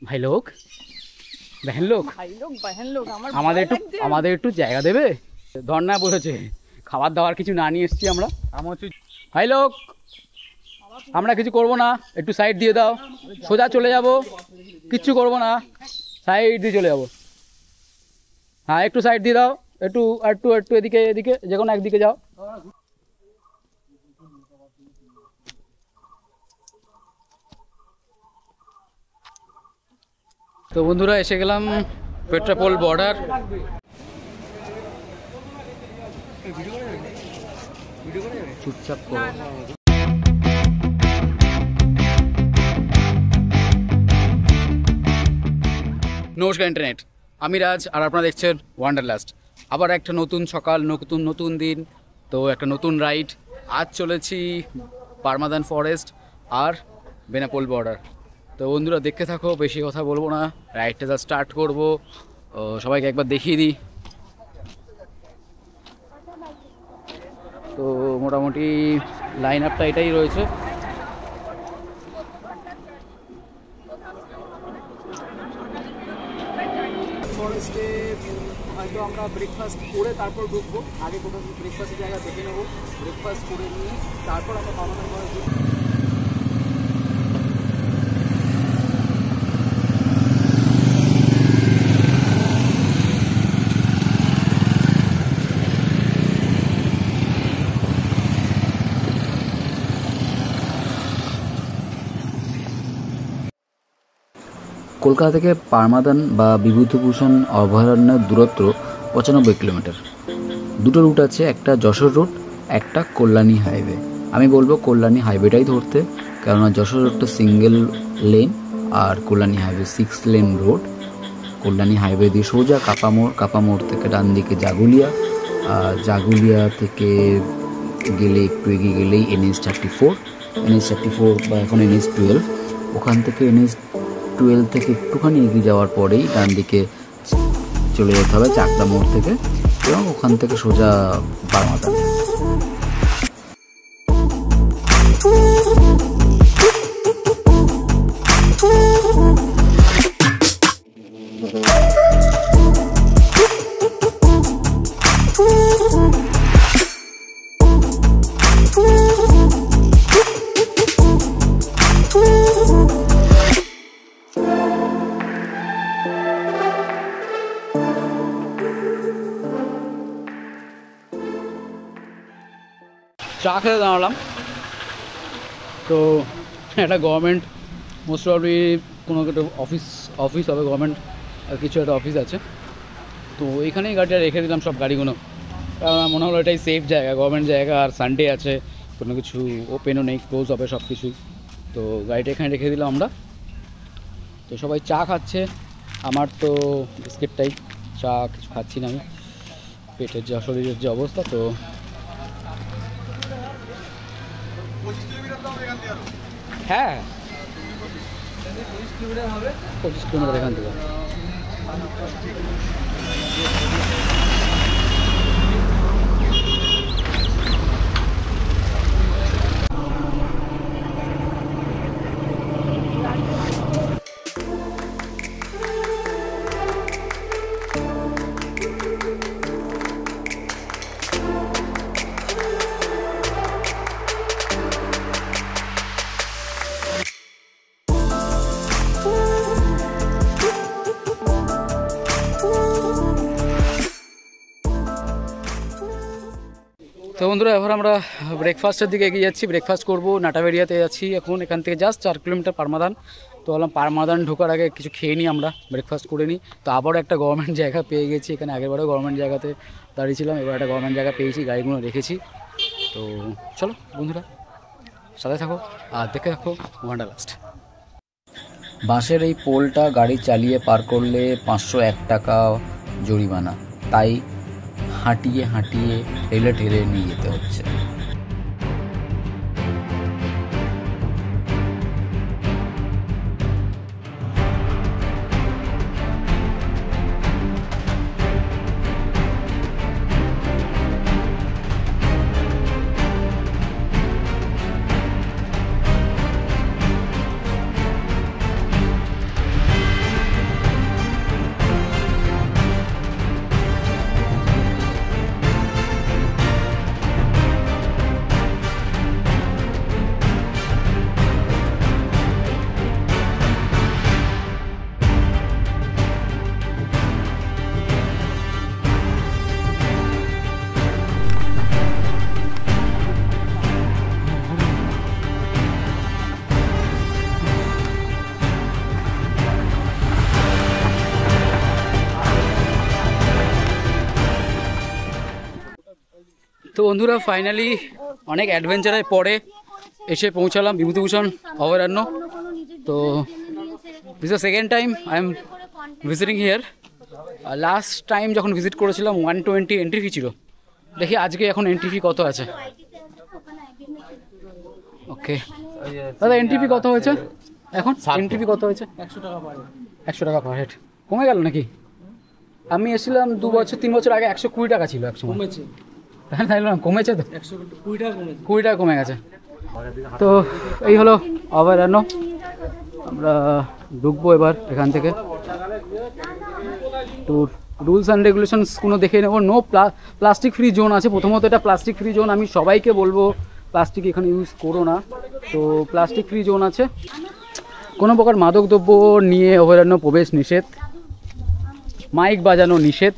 ভাই লোক বহন লোক আমাদের একটু জায়গা দেবে? ধর্না বসেছে, খাবার দাবার কিছু না নিয়ে এসছি আমরা। ভাই লোক, আমরা কিছু করবো না, একটু সাইড দিয়ে দাও, সোজা চলে যাব, কিচ্ছু করবো না, সাইড দিয়ে চলে যাবো। হ্যাঁ একটু সাইড দিয়ে দাও, একটু একটু একটু এদিকে এদিকে যে কোনো একদিকে যাও। তো বন্ধুরা এসে গেলাম পেট্রাপোল বর্ডার। চুপচাপ নমস্কার ইন্টারনেট, আমি রাজ আর আপনারা দেখছেন ওয়ান্ডারলাস্ট। আবার একটা নতুন সকাল, নতুন দিন, তো একটা নতুন রাইড। আজ চলেছি পারমাদান ফরেস্ট আর বেনাপোল বর্ডার। তো বন্ধুরা দেখতে থাকো, বেশি কথা বলবো না, রাইডটা যা স্টার্ট করবো। সবাইকে একবার দেখিয়ে দিই। তো মোটামুটি লাইন আপটা এটাই রয়েছে। ফরেস্টে হয়তো আমরা ব্রেকফাস্ট করে তারপর ঢুকবো। আগে কোথাও ব্রেকফাস্টের জায়গা দেখে নেবো, ব্রেকফাস্ট করে নিয়ে তারপর আমরা পারমাদান ফরেস্ট ঢুকবো। কলকাতা থেকে পারমাদান বা বিভূতিভূষণ অভয়ারণ্যের দূরত্ব 95 কিলোমিটার। দুটো রুট আছে, একটা যশোর রুট, একটা কল্যাণী হাইওয়ে। আমি বলবো কল্যাণী হাইওয়েটাই ধরতে, কেননা যশোর রুটটা সিঙ্গেল লেন আর Kalyani highway 6 lane road. Kalyani highway দিয়ে সোজা কাপামোড় থেকে ডান দিকে জাগুলিয়া, জাগুলিয়া থেকে গেলে একটু এগিয়ে গেলেই NH34 বা এখন NH12। ওখান থেকে NH12 থেকে একটুখানি এগিয়ে যাওয়ার পরেই ডান দিকে চলে যেতে হবে চাকদা মোড় থেকে, এবং ওখান থেকে সোজা পারমাদান। চা খেতে দাঁড়ালাম। তো একটা গভর্নমেন্ট মোস্ট প্রবলি কোনো একটা অফিস হবে, গভর্নমেন্ট কিছু একটা অফিস আছে। তো এইখানেই গাড়িটা রেখে দিলাম, সব গাড়িগুলো, কারণ মনে হলো এটাই সেফ জায়গা, গভর্নমেন্ট জায়গা, আর সানডে আছে, কোনো কিছু ওপেনও নেই, ক্লোজ হবে সব কিছু। তো গাড়িটা এখানে রেখে দিলাম আমরা। তো সবাই চা খাচ্ছে, আমার তো বিস্কিটটাই, চা কিছু খাচ্ছি না আমি, পেটের যা শরীরের যে অবস্থা। তো হ্যাঁ 25 কিলোমিটার এখান থেকে। তো বন্ধুরা এবার আমরা ব্রেকফাস্টের দিকে এগিয়ে যাচ্ছি, ব্রেকফাস্ট করবো। নাটাবেরিয়াতে যাচ্ছি এখন, এখান থেকে জাস্ট 4 কিলোমিটার পারমাদান। তো বললাম পারমাদান ঢোকার আগে কিছু খেয়ে নিই, আমরা ব্রেকফাস্ট করে নিই। তো আবারও একটা গভর্নমেন্ট জায়গা পেয়ে গেছি এখানে, আগেরবারও গভর্নমেন্ট জায়গাতে দাঁড়িয়েছিলাম, এবার একটা গভর্নমেন্ট জায়গা পেয়েছি, গাড়িগুলো রেখেছি। তো চলো বন্ধুরা সাথে থাকো আর দেখে থাকো ওয়ান্ডারলাস্ট। বাঁশের এই পোলটা গাড়ি চালিয়ে পার করলে 501 টাকা জরিমানা, তাই হাঁটিয়ে ঠেলে নিয়ে যেতে হচ্ছে। তো বন্ধুরা ফাইনালি অনেক অ্যাডভেঞ্চারের পরে এসে পৌঁছালাম বিভূতিভূষণ অভয়ারণ্য। তো this the second time I am visiting here. Last time যখন ভিজিট করেছিলাম 120 এন্ট্রি ফি ছিল। দেখি আজকে এখন এন্ট্রি ফি কত আছে। ওকে দাদা, এন্ট্রি ফি কত হয়েছে এখন? এন্ট্রি ফি কত হয়েছে? 100 টাকা পার হেড। কমে গেল নাকি? আমি এসেছিলাম 3 বছর আগে 120 টাকা ছিল একসময়। কমেছে? তাই না, কমেছে তো, 20 টাকা কমে গেছে। তো এই হলো অভয়ারণ্য। আমরা ঢুকবো এবার এখান থেকে। তো রুলস অ্যান্ড রেগুলেশনস কোনো দেখে নেবো। নো প্লাস্টিক ফ্রি জোন আছে। প্রথমত এটা প্লাস্টিক ফ্রি জোন। আমি সবাইকে বলবো প্লাস্টিক এখানে ইউজ করো না। তো প্লাস্টিক ফ্রি জোন আছে। কোনো প্রকার মাদকদ্রব্য নিয়ে অভয়ারণ্য প্রবেশ নিষেধ। মাইক বাজানো নিষেধ।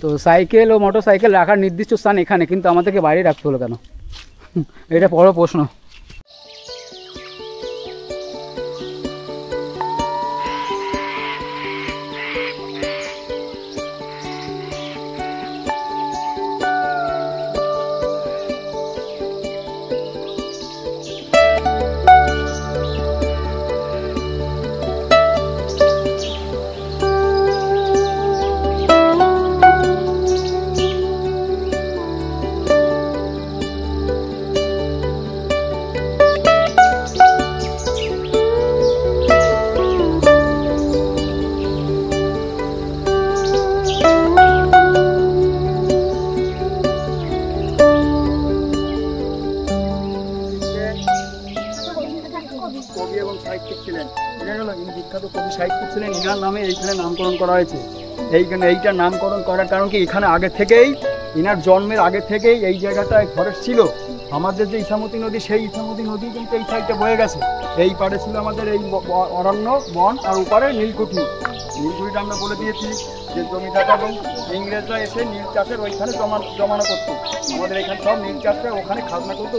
তো সাইকেল ও মোটর সাইকেল রাখার নির্দিষ্ট স্থান এখানে, কিন্তু আমাদেরকে বাইরে রাখতে হলো কেন? এটা বড় প্রশ্ন। কবি এবং সাহিত্যিক ছিলেন, ইনি বিখ্যাত কবি সাহিত্যিক ছিলেন। ইনার নামে এইখানে নামকরণ করা হয়েছে। এইটার নামকরণ করার কারণ কি, এখানে আগে থেকেই ইনার জন্মের আগে থেকেই এই জায়গাটায় ফরেস্ট ছিল। আমাদের যে ইছামতি নদী, সেই ইছামতি নদী কিন্তু এই সাইডে বয়ে গেছে। এই পাড়ে ছিল আমাদের এই অরণ্য বন, আর ওপারে নীলকুঠি। নীলকুঠিটা আমরা বলে দিয়েছি যে জমিদাতা এবং ইংরেজরা এসে নীল চাষের ওইখানে জমানো করতো। আমাদের এখানে সব নীল চাষে ওখানে খাজনা করতো,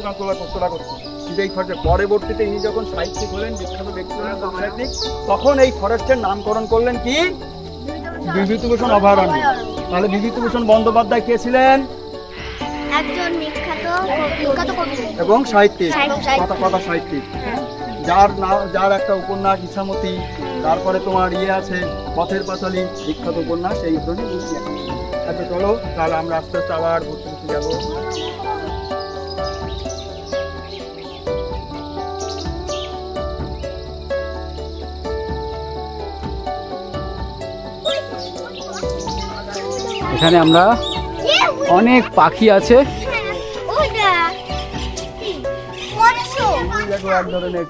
তোলা করতো। কিন্তু এই ফরেস্টের পরবর্তীতে ইনি যখন সাহিত্যিক হলেন, বিখ্যাত ব্যক্তি হলেন সাহিত্যিক, তখন এই ফরেস্টের নামকরণ করলেন কি, বিভূতিভূষণ অভয়ারণ্য। তাহলে বিভূতিভূষণ বন্দ্যোপাধ্যায় কে ছিলেন? একজন বিখ্যাত কবি এবং সাহিত্যিক, কথা সাহিত্যিক, যার একটা উপন্যাস ইছামতি, তারপরে তোমার আছে পথের পাঁচালী, বিখ্যাত উপন্যাস। এই জন্য আচ্ছা চলো তাহলে আমরা আস্তে আস্তে আবার ঘুরতে যাবো। এখানে আমরা অনেক পাখি আছে।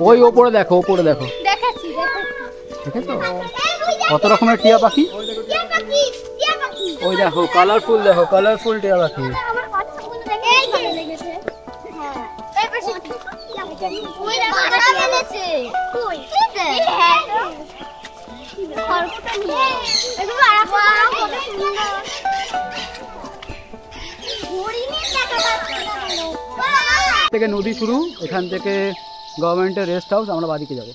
ওই ওপরে দেখো, ওপরে দেখো, দেখেছো কত রকমের টিয়া পাখি? ওই দেখো কালারফুল, দেখো কালারফুল টিয়া পাখি। থেকে নদী শুরু, এখান থেকে গভর্নমেন্টের রেস্ট হাউস। আমরা বাদিকে যাবো।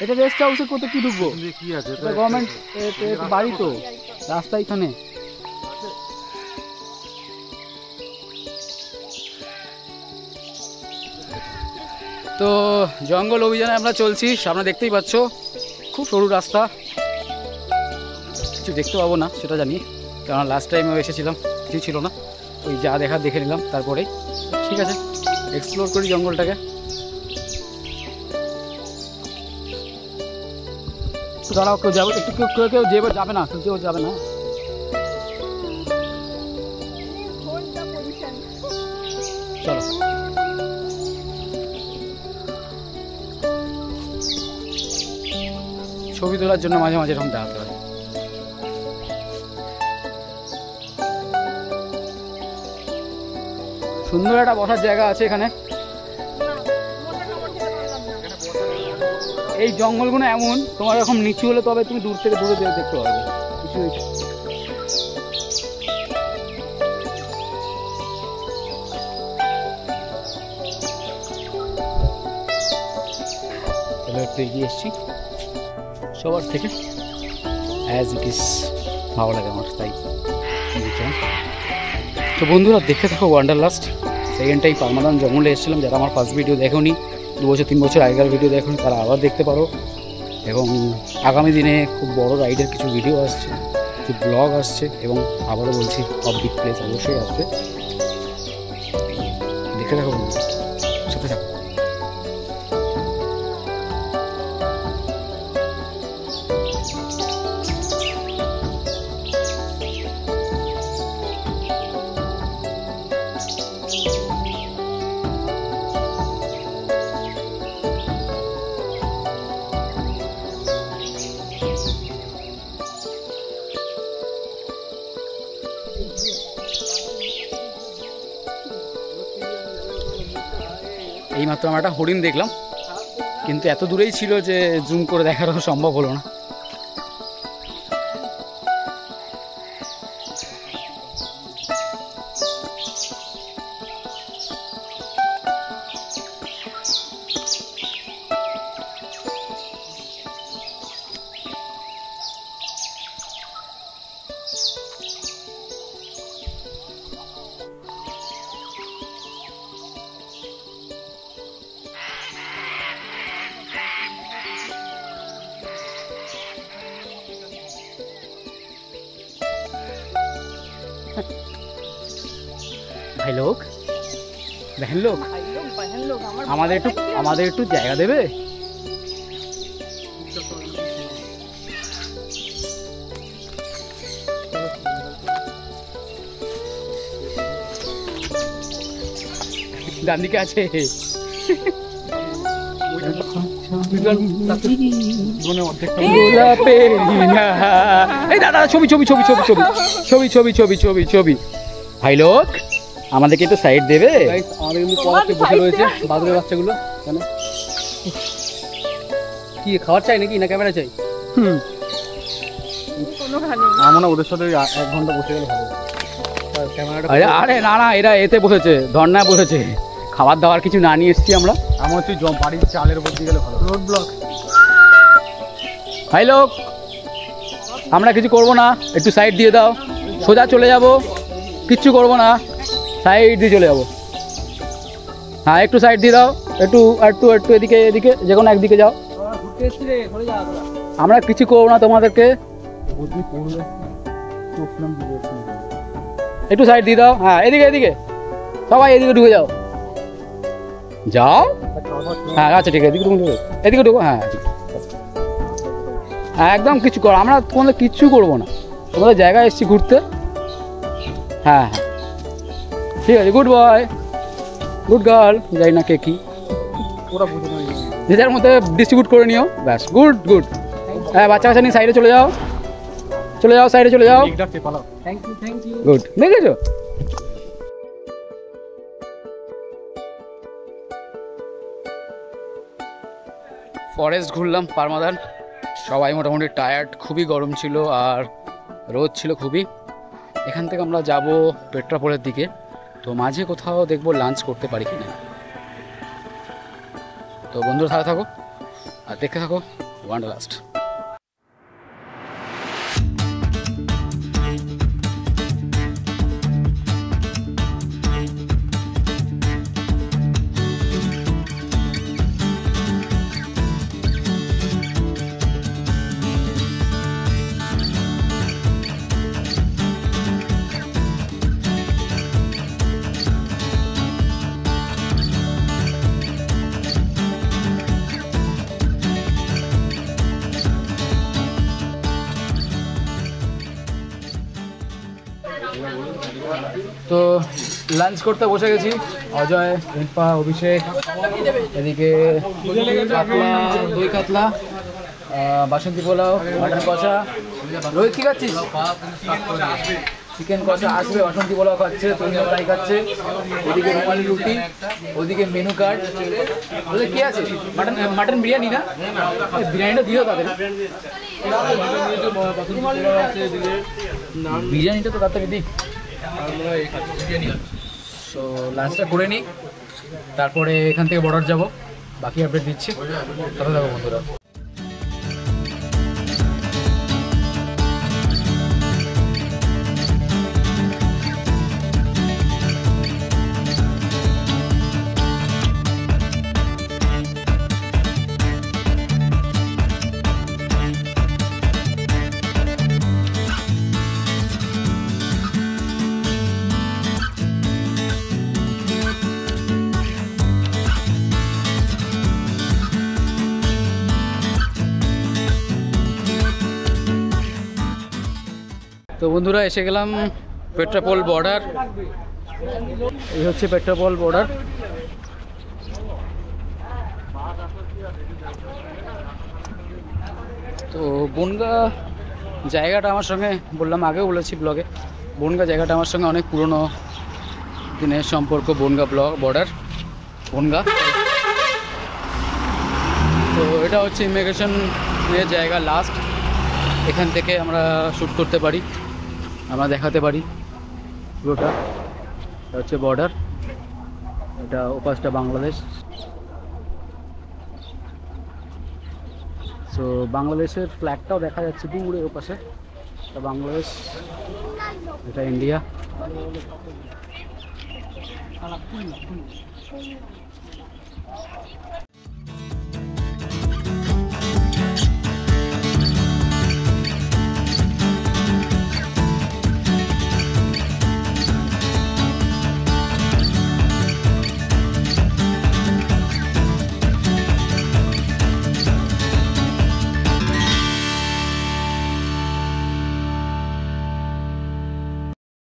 এটা রেস্ট হাউসের কোথাও কি ঢুকবো? গভর্নমেন্ট বাড়ি, তো রাস্তা এখানে। তো জঙ্গল অভিযানে আমরা চলছি, সামনে দেখতেই পাচ্ছ খুব সরু রাস্তা, কিছু দেখতে পাবো না সেটা জানি, কারণ লাস্ট টাইমেও এসেছিলাম কিছু ছিল না। ওই যা দেখা দেখে নিলাম, তারপরেই ঠিক আছে এক্সপ্লোর করি জঙ্গলটাকে। দাঁড়াও, কেউ যাবে একটু, কেউ যাবে না, কেউ যাবে না। চলো ছবি তোলার জন্য মাঝে মাঝে এরকম দাঁড়াতে হয়। সুন্দর একটা বসার জায়গা আছে এখানে। এই জঙ্গলগুলো এমন, তোমার এরকম নিচু হলে তবে তুমি দূর থেকে দূরে দেখতে পারবে কিছু। একটু এগিয়ে এসছি সবার থেকে। অ্যাজ ইট ইস, ভালো লাগে আমার তাই। তো বন্ধুরা দেখে থাকো ওয়ান্ডারলাস্ট। সেকেন্ড টাইম পারমাদান জঙ্গলে এসেছিলাম। যারা আমার ফার্স্ট ভিডিও দেখোনি, 2 বছর 3 বছর আগেকার ভিডিও দেখোনি, তারা আবার দেখতে পারো। এবং আগামী দিনে খুব বড় রাইডের কিছু ভিডিও আসছে, কিছু ব্লগ আসছে, এবং আবারও বলছি পাবলিক প্লেস অবশ্যই আসবে। দেখে থাকো বন্ধু, সাথে থাকো। এইমাত্র আমরা একটা হরিণ দেখলাম, কিন্তু এত দূরেই ছিল যে জুম করে দেখারও সম্ভব হলো না। ভাই লোক, বহন লোক, আমাদের একটু জায়গা দেবে? ডান দিকে আছে। এই দাদা ছবি ছবি ছবি ছবি ছবি ছবি ছবি ছবি ছবি ছবি। ভাই লোক, আমাদেরকে একটু সাইড দেবে? আমাদের কিন্তু পড়াতে বসে রয়েছে বাদুড়ের বাচ্চাগুলো। কেন কি খাবার চাই নাকি, না ক্যামেরা চাই? আমরা ওদের সাথে 1 ঘন্টা বসে গেলে ভালো। আরে না না, এরা এতে বসেছে, ধর্নায় বসেছে। খাবার দাবার কিছু না নিয়ে এসেছি আমরা। আমার হচ্ছে বাড়ির চালের উপর দিয়ে গেলে ভালো। Road block. ভাই লোক, আমরা কিছু করবো না, একটু সাইড দিয়ে দাও। সোজা চলে যাব, কিচ্ছু করবো না, সাইড দিয়ে চলে যাবো। হ্যাঁ একটু সাইড দিয়ে দাও, একটু একটু একটু এদিকে এদিকে, যে কোনো একদিকে যাও। আমরা কিছু করবো না তোমাদেরকে, একটু সাইড দিয়ে দাও। হ্যাঁ এদিকে এদিকে, সবাই এদিকে ঢুকে যাও। যাও, হ্যাঁ আচ্ছা ঠিক আছে, এদিকে ঢুকো, এদিকে ঢুকো। হ্যাঁ একদম কিছু করো, আমরা তোমাদের কিচ্ছু করবো না, তোমাদের জায়গায় এসেছি ঘুরতে। হ্যাঁ হ্যাঁ ঠিক আছে, গুড বয়, গুড গার্ল। যাই না কে কি, যে যার মধ্যে ডিস্ট্রিবিউট করে নিও, ব্যাস। Good good. হ্যাঁ বাচ্চা কাচ্চা নিয়ে সাইডে চলে যাও, চলে যাও, সাইডে চলে যাও। গুড, দেখেছো? ফরেস্ট ঘুরলাম পারমাদান, সবাই মোটামুটি টায়ার্ড, খুবই গরম ছিল আর রোদ ছিল খুবই। এখান থেকে আমরা যাব পেট্রাপোলের দিকে। তো মাঝে কোথাও দেখবো লাঞ্চ করতে পারি কিনা। তো বন্ধুরা সাথে থাকো আর দেখতে থাকো ওয়ান্ডারলাস্ট। তো লাঞ্চ করতে বসে গেছি, অজয়, রিম্পা, অভিষেক, এদিকে কাতলা, দই কাতলা, বাসন্তী পোলাও, মাটন কষা। রোহিত কি খাচ্ছিস? চিকেন কষা আসবে, বাসন্তী পোলাও খাচ্ছে, তৈরি ফ্রাই খাচ্ছে, ওদিকে রুমালি রুটি, ওদিকে মেনু কার্ড। ওদের কি আছে? মাটন মাটন বিরিয়ানি না? বিরিয়ানিটা দিও তাদের। বিরিয়ানিটা তো তাড়াতাড়ি দিই। সো লাঞ্চটা করে নিই, তারপরে এখান থেকে বর্ডার যাব, বাকি আপডেট দিচ্ছি। কথা থাকো বন্ধুরা। তো বন্ধুরা এসে গেলাম পেট্রাপোল বর্ডার। এই হচ্ছে পেট্রাপোল বর্ডার। তো বনগা জায়গাটা আমার সঙ্গে বললাম, আগেও বলেছি ব্লগে, বনগা জায়গাটা আমার সঙ্গে অনেক পুরনো দিনের সম্পর্ক। বনগা বর্ডার, বনগা। তো এটা হচ্ছে ইমিগ্রেশনের জায়গা লাস্ট। এখান থেকে আমরা শ্যুট করতে পারি, আমরা দেখাতে পারি পুরোটা। এটা হচ্ছে বর্ডার, এটা ওপাশটা বাংলাদেশ। তো বাংলাদেশের ফ্ল্যাগটাও দেখা যাচ্ছে দূরে ওপাশে, এটা বাংলাদেশ, এটা ইন্ডিয়া।